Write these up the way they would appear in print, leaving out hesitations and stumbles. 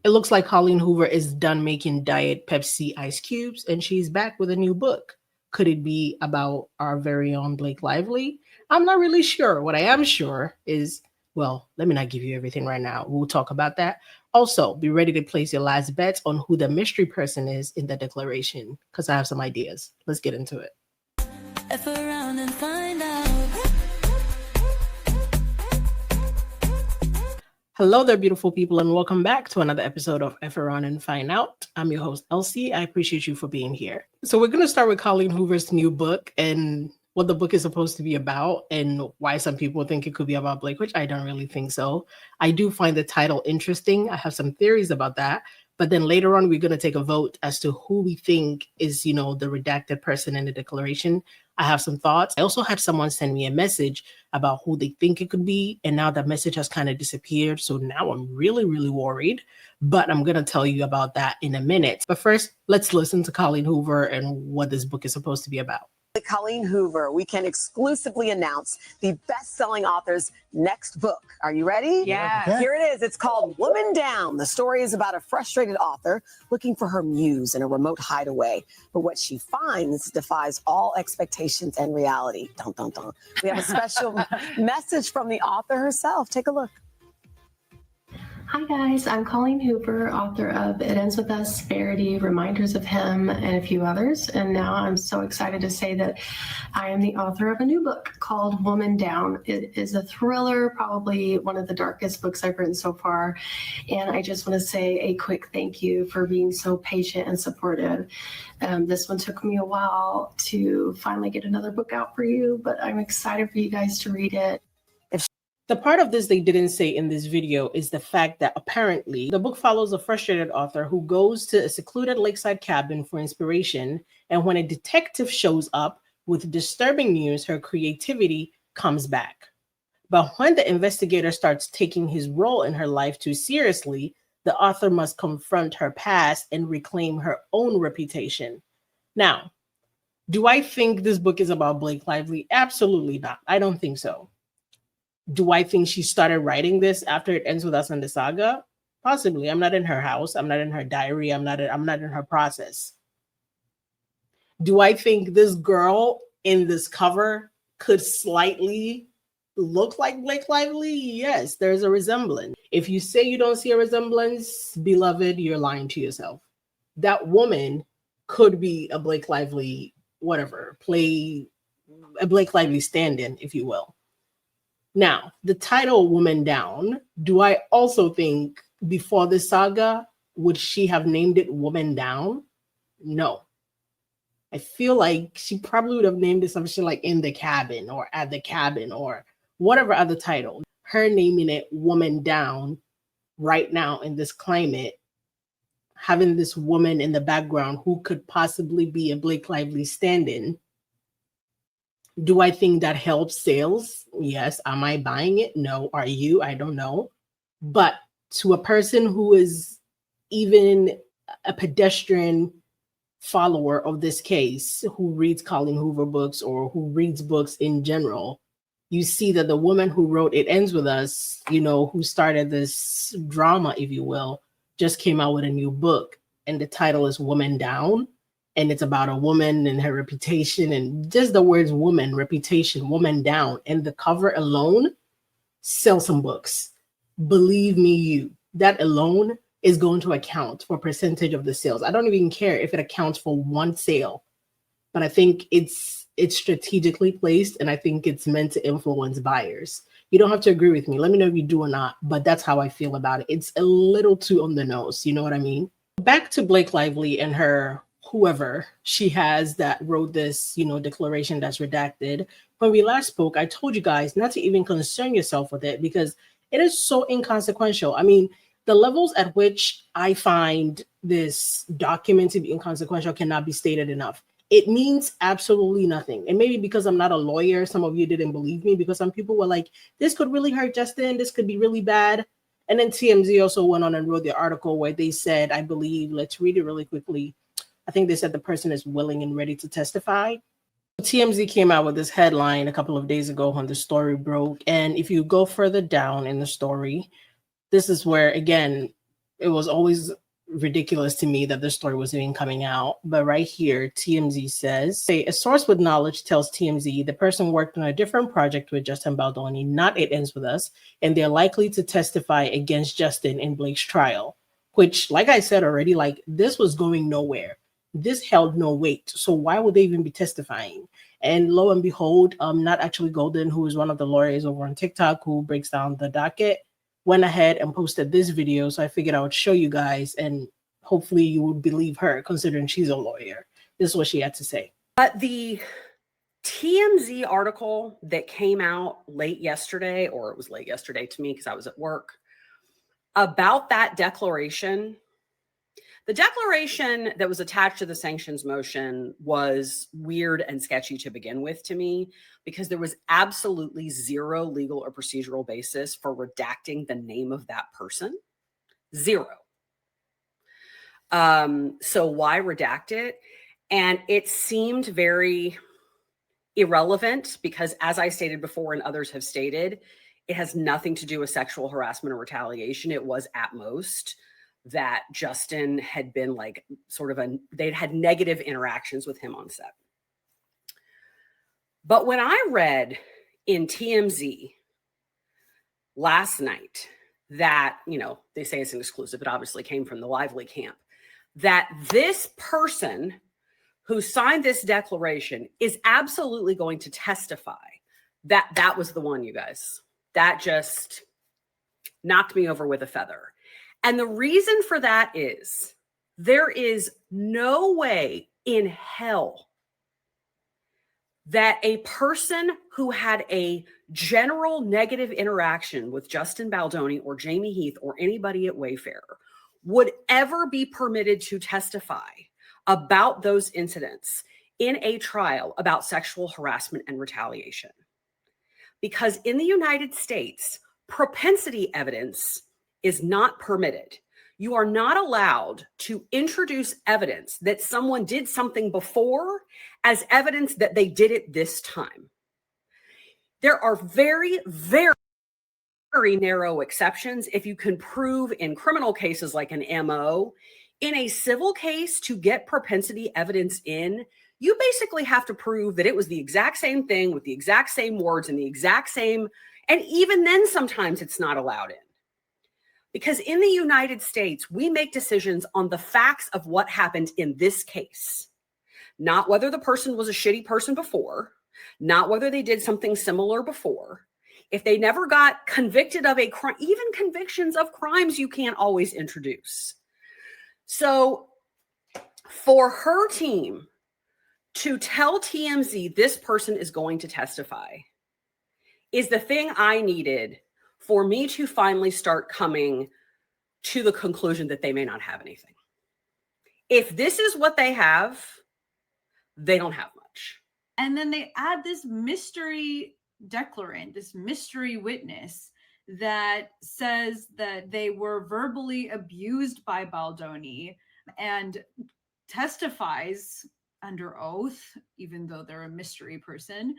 It looks like Colleen Hoover is done making diet Pepsi ice cubes and she's back with a new book. Could it be about our very own Blake Lively? I'm not really sure. What I am sure is, well, let me not give you everything right now. We'll talk about that. Also, be ready to place your last bets on who the mystery person is in the declaration because I have some ideas. Let's get into it. F around and find out. Hello there, beautiful people, and welcome back to another episode of F Around and Find Out. I'm your host, Elsie. I appreciate you for being here. So we're going to start with Colleen Hoover's new book and what the book is supposed to be about and why some people think it could be about Blake, which I don't really think so. I do find the title interesting. I have some theories about that. But then later on, we're going to take a vote as to who we think is, the redacted person in the declaration. I have some thoughts. I also had someone send me a message about who they think it could be. And now that message has kind of disappeared. So now I'm really, really worried. But I'm going to tell you about that in a minute. But first, let's listen to Colleen Hoover and what this book is supposed to be about. Colleen Hoover, we can exclusively announce the best-selling author's next book. Are you ready? Yeah. Okay. Here it is. It's called Woman Down. The story is about a frustrated author looking for her muse in a remote hideaway. But what she finds defies all expectations and reality. Dun, dun, dun. We have a special message from the author herself. Take a look. Hi guys, I'm Colleen Hoover, author of It Ends With Us, Verity, Reminders of Him, and a few others. And now I'm so excited to say that I am the author of a new book called Woman Down. It is a thriller, probably one of the darkest books I've written so far. And I just want to say a quick thank you for being so patient and supportive. This one took me a while to finally get another book out for you, but I'm excited for you guys to read it. The part of this they didn't say in this video is the fact that apparently the book follows a frustrated author who goes to a secluded lakeside cabin for inspiration. And when a detective shows up with disturbing news, her creativity comes back. But when the investigator starts taking his role in her life too seriously, the author must confront her past and reclaim her own reputation. Now, do I think this book is about Blake Lively? Absolutely not. I don't think so. Do I think she started writing this after It Ends With Us in the saga? Possibly. I'm not in her house. I'm not in her diary. I'm not in her process. Do I think this girl in this cover could slightly look like Blake Lively? Yes, there's a resemblance. If you say you don't see a resemblance, beloved, you're lying to yourself. That woman could be a Blake Lively, play a Blake Lively stand-in, if you will. Now, the title Woman Down, do I also think before this saga, would she have named it Woman Down? No. I feel like she probably would have named it something like In the Cabin or At the Cabin or whatever other title. Her naming it Woman Down right now in this climate, having this woman in the background who could possibly be a Blake Lively stand-in. Do I think that helps sales? Yes. Am I buying it? No. Are you? I don't know. But to a person who is even a pedestrian follower of this case, who reads Colleen Hoover books or who reads books in general, you see that the woman who wrote It Ends With Us, who started this drama, if you will, just came out with a new book. And the title is Woman Down. And it's about a woman and her reputation and just the words woman, reputation, woman down. And the cover alone sells some books. Believe me, that alone is going to account for a percentage of the sales. I don't even care if it accounts for one sale, but I think it's strategically placed and I think it's meant to influence buyers. You don't have to agree with me. Let me know if you do or not, but that's how I feel about it. It's a little too on the nose. You know what I mean? Back to Blake Lively and her whoever she has that wrote this, declaration that's redacted. When we last spoke, I told you guys not to even concern yourself with it because it is so inconsequential. I mean, the levels at which I find this document to be inconsequential cannot be stated enough. It means absolutely nothing. And maybe because I'm not a lawyer, some of you didn't believe me because some people were like, this could really hurt Justin. This could be really bad. And then TMZ also went on and wrote the article where they said, I believe, let's read it really quickly. I think they said the person is willing and ready to testify. TMZ came out with this headline a couple of days ago when the story broke. And if you go further down in the story, this is where, again, it was always ridiculous to me that this story was even coming out. But right here, TMZ says, a source with knowledge tells TMZ the person worked on a different project with Justin Baldoni, not It Ends With Us, and they're likely to testify against Justin in Blake's trial. Which, like I said already, like this was going nowhere. This held no weight. So why would they even be testifying? And lo and behold, not actually Golden, who is one of the lawyers over on TikTok who breaks down the docket, went ahead and posted this video. So I figured I would show you guys and hopefully you would believe her considering she's a lawyer. This is what she had to say. But the TMZ article that came out late yesterday, or it was late yesterday to me because I was at work, about that declaration, the declaration that was attached to the sanctions motion was weird and sketchy to begin with to me because there was absolutely zero legal or procedural basis for redacting the name of that person. Zero. So why redact it? And it seemed very irrelevant because, as I stated before and others have stated, it has nothing to do with sexual harassment or retaliation. It was at most that Justin had been like they'd had negative interactions with him on set. But when I read in TMZ last night that, they say it's an exclusive, it obviously came from the Lively camp, that this person who signed this declaration is absolutely going to testify, that was the one, you guys. That just knocked me over with a feather. And the reason for that is there is no way in hell that a person who had a general negative interaction with Justin Baldoni or Jamie Heath or anybody at Wayfair would ever be permitted to testify about those incidents in a trial about sexual harassment and retaliation. Because in the United States, propensity evidence is not permitted. You are not allowed to introduce evidence that someone did something before as evidence that they did it this time. There are very, very, very narrow exceptions if you can prove in criminal cases like an MO. In a civil case, to get propensity evidence in, you basically have to prove that it was the exact same thing with the exact same words and the exact same, and even then sometimes it's not allowed in. Because in the United States, we make decisions on the facts of what happened in this case, not whether the person was a shitty person before, not whether they did something similar before. If they never got convicted of a crime, even convictions of crimes you can't always introduce. So for her team to tell TMZ this person is going to testify is the thing I needed for me to finally start coming to the conclusion that they may not have anything. If this is what they have, they don't have much. And then they add this mystery declarant, this mystery witness that says that they were verbally abused by Baldoni and testifies under oath, even though they're a mystery person,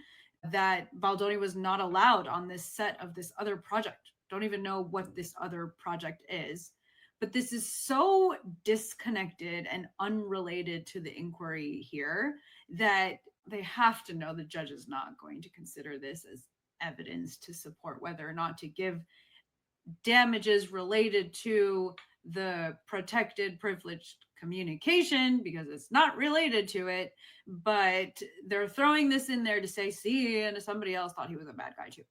that Baldoni was not allowed on this set of this other project. Don't even know what this other project is. But this is so disconnected and unrelated to the inquiry here that they have to know the judge is not going to consider this as evidence to support whether or not to give damages related to the protected privileged communication, because it's not related to it, but they're throwing this in there to say, see, and somebody else thought he was a bad guy too.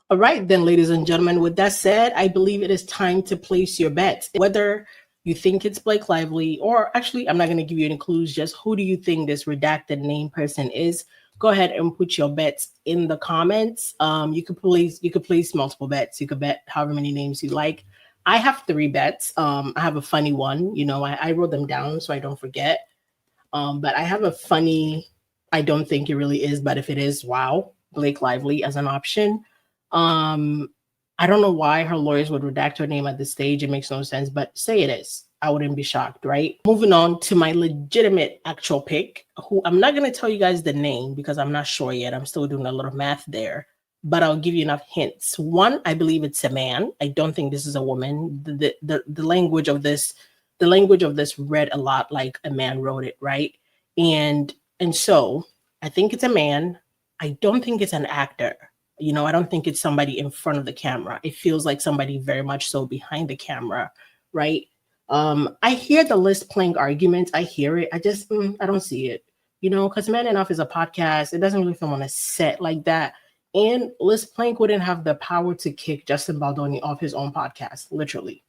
All right, then, ladies and gentlemen, with that said, I believe it is time to place your bets. Whether you think it's Blake Lively, or actually, I'm not going to give you any clues, just who do you think this redacted name person is? Go ahead and put your bets in the comments. You could place multiple bets. You could bet however many names you like. I have 3 bets. I have a funny one. I wrote them down so I don't forget. But I have a funny, I don't think it really is, but if it is, wow, Blake Lively as an option. I don't know why her lawyers would redact her name at this stage. It makes no sense, but say it is. I wouldn't be shocked, right? Moving on to my legitimate actual pick, who I'm not going to tell you guys the name because I'm not sure yet. I'm still doing a little math there. but I'll give you enough hints. One, I believe it's a man. I don't think this is a woman. The language of this, read a lot like a man wrote it, right? And so I think it's a man. I don't think it's an actor. I don't think it's somebody in front of the camera. It feels like somebody very much so behind the camera, right? I hear the Liz Plank argument. I hear it. I just, I don't see it, because Man Enough is a podcast. It doesn't really film on a set like that. And Liz Plank wouldn't have the power to kick Justin Baldoni off his own podcast, literally.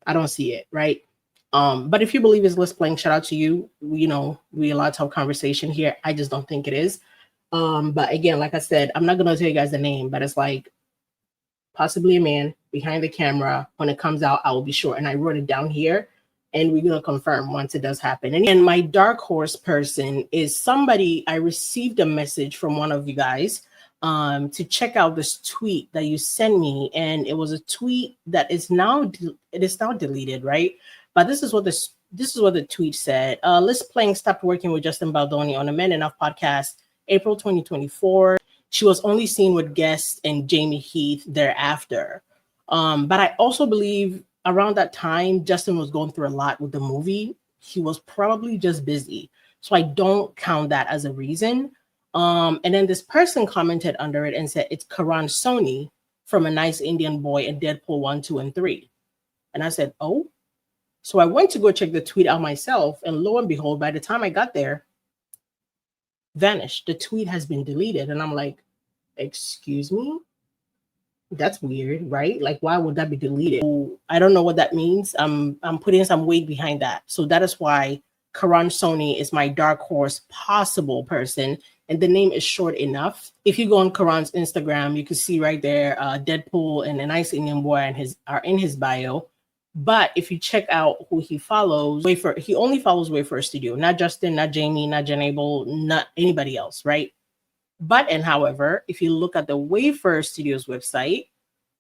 I don't see it, right? But if you believe it's Liz Plank, shout out to you. We allowed to have conversation here. I just don't think it is. But again, like I said, I'm not gonna tell you guys the name, but it's like possibly a man behind the camera. When it comes out, I will be sure. And I wrote it down here, and we're gonna confirm once it does happen. And my dark horse person is somebody. I received a message from one of you guys to check out this tweet that you sent me, and it was a tweet that is now deleted, right? But this is what the tweet said. Liz Plank stopped working with Justin Baldoni on the Men Enough podcast, April 2024. She was only seen with guests and Jamie Heath thereafter. But I also believe around that time, Justin was going through a lot with the movie. He was probably just busy. So I don't count that as a reason. And then this person commented under it and said, it's Karan Soni from A Nice Indian Boy and Deadpool 1, 2, and 3. And I said, oh. So I went to go check the tweet out myself. And lo and behold, by the time I got there, vanished. The tweet has been deleted. And I'm like, excuse me? That's weird, right? Like, why would that be deleted? So I don't know what that means. I'm putting some weight behind that. So that is why Karan Soni is my dark horse possible person. And the name is short enough. If you go on Karan's Instagram, you can see right there, Deadpool and A Nice Indian Boy are in his bio. But if you check out who he follows, he only follows Wayfair Studio, not Justin, not Jamie, not Jen Abel, not anybody else, right? But, and however, if you look at the Wayfair Studios website,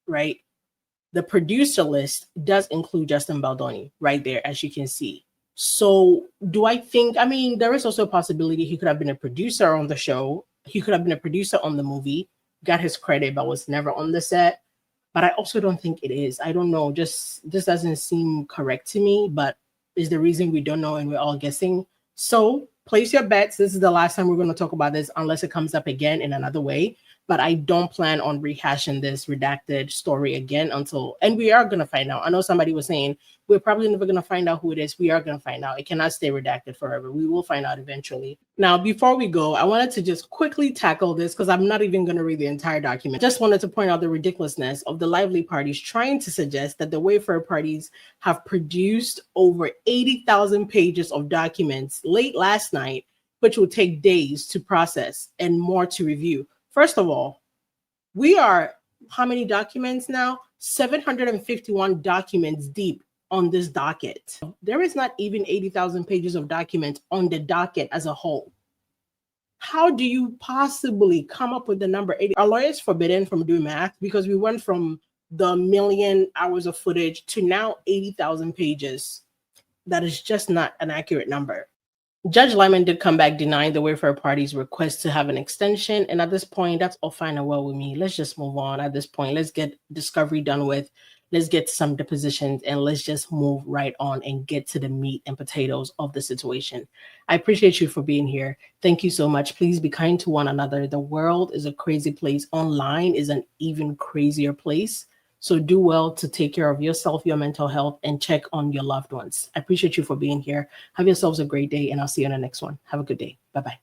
right, the producer list does include Justin Baldoni right there, as you can see. So do I think, there is also a possibility he could have been a producer on the show. He could have been a producer on the movie, got his credit, but was never on the set. But I also don't think it is. I don't know. This doesn't seem correct to me, but is the reason we don't know and we're all guessing. So place your bets. This is the last time we're going to talk about this unless it comes up again in another way. But I don't plan on rehashing this redacted story again and we are going to find out. I know somebody was saying, we're probably never going to find out who it is. We are going to find out. It cannot stay redacted forever. We will find out eventually. Now, before we go, I wanted to just quickly tackle this because I'm not even going to read the entire document. Just wanted to point out the ridiculousness of the Lively parties trying to suggest that the Wayfair parties have produced over 80,000 pages of documents late last night, which will take days to process and more to review. First of all, we are how many documents now? 751 documents deep on this docket. There is not even 80,000 pages of documents on the docket as a whole. How do you possibly come up with the number 80? Our lawyers forbidden from doing math because we went from the million hours of footage to now 80,000 pages. That is just not an accurate number. Judge Lyman did come back denying the Wayfair party's request to have an extension. And at this point, that's all fine and well with me. Let's just move on at this point. Let's get discovery done with. Let's get some depositions and let's just move right on and get to the meat and potatoes of the situation. I appreciate you for being here. Thank you so much. Please be kind to one another. The world is a crazy place. Online is an even crazier place. So do well to take care of yourself, your mental health, and check on your loved ones. I appreciate you for being here. Have yourselves a great day, and I'll see you on the next one. Have a good day. Bye-bye.